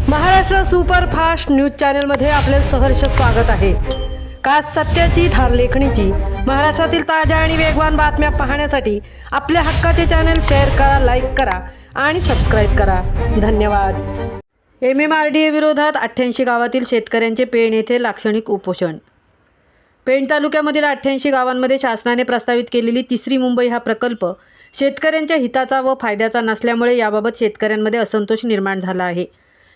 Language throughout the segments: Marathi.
महाराष्ट्र सुपरफास्ट न्यूज चॅनलमध्ये आपले सहर्ष स्वागत आहे। खास सत्याची थार लेखणीची महाराष्ट्रातील ताज्या आणि वेगवान बातम्या पाहण्यासाठी आपल्या हक्काचे चॅनल शेअर करा, लाईक करा आणि सबस्क्राईब करा। धन्यवाद। MMRDA विरोधात 88 गावातील शेतकऱ्यांचे पेण येथे लाक्षणिक उपोषण। पेण तालुक्यामधील 88 गावांमध्ये शासनाने प्रस्तावित केलेली तिसरी मुंबई हा प्रकल्प शेतकऱ्यांच्या हिताचा व फायद्याचा नसल्यामुळे याबाबत शेतकऱ्यांमध्ये असंतोष निर्माण झाला आहे।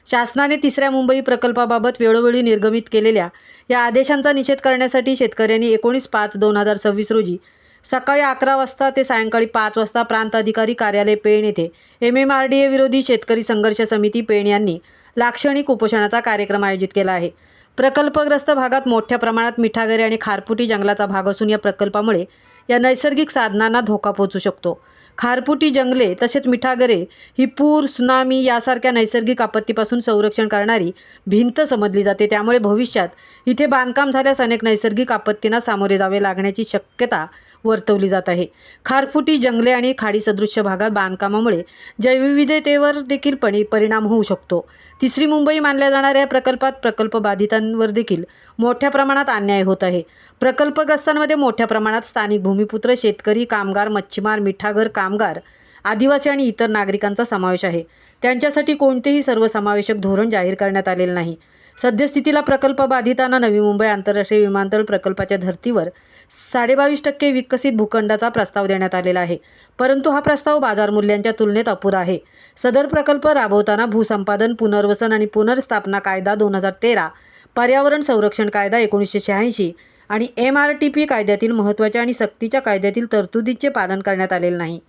शासनाने तिसऱ्या मुंबई प्रकल्पाबाबत वेळोवेळी निर्गमित केलेल्या या आदेशांचा निषेध करण्यासाठी शेतकऱ्यांनी 19/5/2026 रोजी सकाळी 11 वाजता ते सायंकाळी 5 वाजता प्रांत अधिकारी कार्यालय पेण येथे MMRDA विरोधी शेतकरी संघर्ष समिती पेण यांनी लाक्षणिक उपोषणाचा कार्यक्रम आयोजित केला आहे। प्रकल्पग्रस्त भागात मोठ्या प्रमाणात मिठागरे आणि खारफुटी जंगलाचा भाग असून या प्रकल्पामुळे या नैसर्गिक साधनांना धोका पोहोचू शकतो। खारफुटी जंगले तसेच मिठागरे ही पूर, सुनामी यासारख्या नैसर्गिक आपत्तीपासून संरक्षण करणारी भिंत समजली जाते। त्यामुळे भविष्यात इथे बांधकाम झाल्यास अनेक नैसर्गिक आपत्तींना सामोरे जावे लागण्याची शक्यता वर्तवली जात आहे। खारफुटी जंगले आणि खाडी सदृश्य भागात बांधकामामुळे जैवविविधतेवर देखील परिणाम होऊ शकतो। तिसरी मुंबई मानल्या जाणाऱ्या प्रकल्पात प्रकल्प बाधितांवर देखील मोठ्या प्रमाणात अन्याय होत आहे। प्रकल्पग्रस्तांमध्ये मोठ्या प्रमाणात स्थानिक भूमिपुत्र, शेतकरी, कामगार, मच्छीमार, मिठागर कामगार, आदिवासी आणि इतर नागरिकांचा समावेश आहे। त्यांच्यासाठी कोणतेही सर्वसमावेशक धोरण जाहीर करण्यात आलेले नाही। सद्यस्थितीला प्रकल्प बाधितांना नवी मुंबई आंतरराष्ट्रीय विमानतळ प्रकल्पाच्या धर्तीवर 22.5% विकसित भूखंडाचा प्रस्ताव देण्यात आलेला आहे, परंतु हा प्रस्ताव बाजार मूल्यांच्या तुलनेत अपुरा आहे। सदर प्रकल्प राबवताना भूसंपादन, पुनर्वसन आणि पुनर्स्थापना कायदा 2013, पर्यावरण संरक्षण कायदा 1986 आणि MRTP कायद्यातील महत्त्वाच्या आणि सक्तीच्या कायद्यातील तरतुदीचे पालन करण्यात आलेले नाही।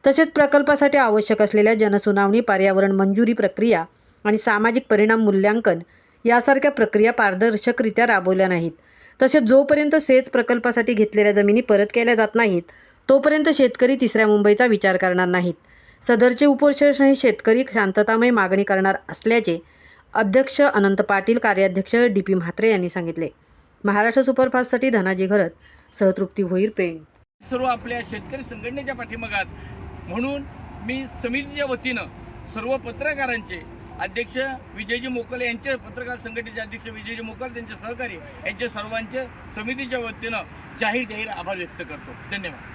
तसेच प्रकल्पासाठी आवश्यक असलेल्या जनसुनावणी, पर्यावरण मंजुरी प्रक्रिया आणि सामाजिक परिणाम मूल्यांकन यासारख्या प्रक्रिया पारदर्शकरित्या राबवल्या नाहीत। तसेच जोपर्यंत सेच प्रकल्पासाठी घेतलेल्या जमिनी परत केल्या जात नाहीत तोपर्यंत शेतकरी तिसऱ्या मुंबईचा विचार करणार नाहीत। सदरचे उपोषण हे शेतकरी शांततामय मागणी करणार असल्याचे अध्यक्ष अनंत पाटील, कार्याध्यक्ष DP म्हात्रे यांनी सांगितले। महाराष्ट्र सुपरफास्टसाठी धनाजी घरत, सहतृप्ती भोईर, पेण। सर्व आपल्या शेतकरी संघटनेच्या पाठीमागात म्हणून मी समितीच्या वतीनं सर्व पत्रकारांचे अध्यक्ष विजयजी मोकल यांचे, पत्रकार संघटनेचे अध्यक्ष विजयजी मोकल त्यांचे सहकारी यांचे सर्वांचे समितीच्या वतीनं जाहीर आभार व्यक्त करतो। धन्यवाद।